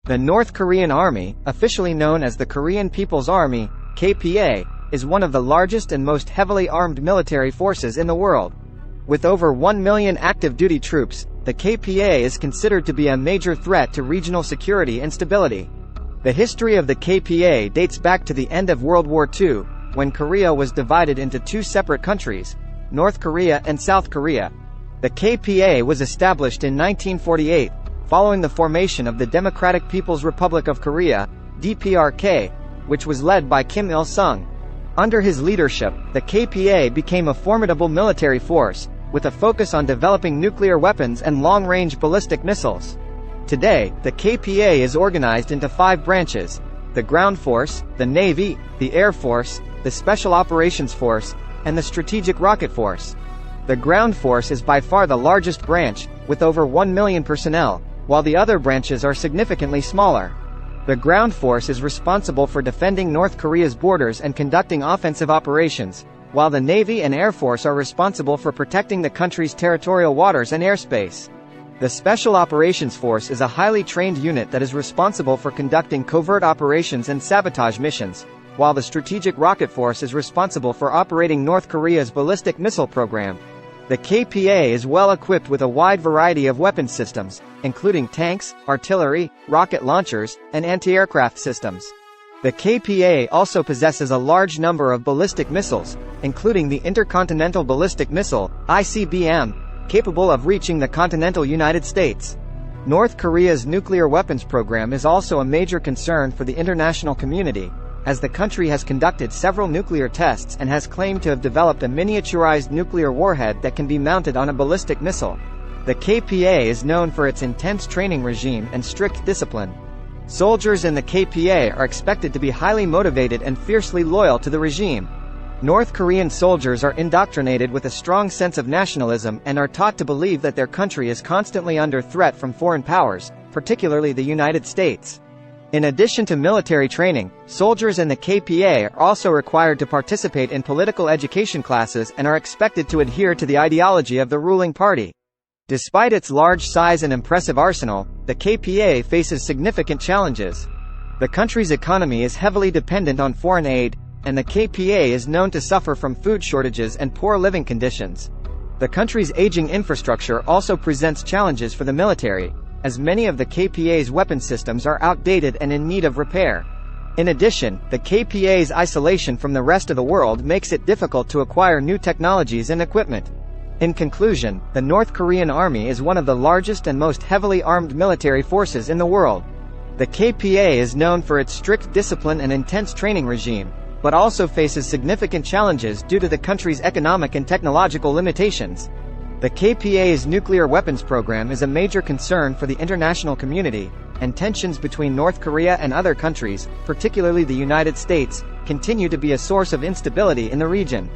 The North Korean Army, officially known as the Korean People's Army, KPA, is one of the largest and most heavily armed military forces in the world. With over 1 million active duty troops, the KPA is considered to be a major threat to regional security and stability. The history of the KPA dates back to the end of World War II, when Korea was divided into two separate countries, North Korea and South Korea. The KPA was established in 1948, following the formation of the Democratic People's Republic of Korea, DPRK, which was led by Kim Il-sung. Under his leadership, the KPA became a formidable military force, with a focus on developing nuclear weapons and long-range ballistic missiles. Today, the KPA is organized into 5 branches: the Ground Force, the Navy, the Air Force, the Special Operations Force, and the Strategic Rocket Force. The Ground Force is by far the largest branch, with over 1 million personnel, while the other branches are significantly smaller. The ground force is responsible for defending North Korea's borders and conducting offensive operations, while the Navy and Air Force are responsible for protecting the country's territorial waters and airspace. The Special Operations Force is a highly trained unit that is responsible for conducting covert operations and sabotage missions, while the Strategic Rocket Force is responsible for operating North Korea's ballistic missile program. The KPA is well equipped with a wide variety of weapons systems, including tanks, artillery, rocket launchers, and anti-aircraft systems. The KPA also possesses a large number of ballistic missiles, including the Intercontinental Ballistic Missile, ICBM, capable of reaching the continental United States. North Korea's nuclear weapons program is also a major concern for the international community, as the country has conducted several nuclear tests and has claimed to have developed a miniaturized nuclear warhead that can be mounted on a ballistic missile. The KPA is known for its intense training regime and strict discipline. Soldiers in the KPA are expected to be highly motivated and fiercely loyal to the regime. North Korean soldiers are indoctrinated with a strong sense of nationalism and are taught to believe that their country is constantly under threat from foreign powers, particularly the United States. In addition to military training, soldiers in the KPA are also required to participate in political education classes and are expected to adhere to the ideology of the ruling party. Despite its large size and impressive arsenal, the KPA faces significant challenges. The country's economy is heavily dependent on foreign aid, and the KPA is known to suffer from food shortages and poor living conditions. The country's aging infrastructure also presents challenges for the military, as many of the KPA's weapon systems are outdated and in need of repair. In addition, the KPA's isolation from the rest of the world makes it difficult to acquire new technologies and equipment. In conclusion, the North Korean Army is one of the largest and most heavily armed military forces in the world. The KPA is known for its strict discipline and intense training regime, but also faces significant challenges due to the country's economic and technological limitations. The KPA's nuclear weapons program is a major concern for the international community, and tensions between North Korea and other countries, particularly the United States, continue to be a source of instability in the region.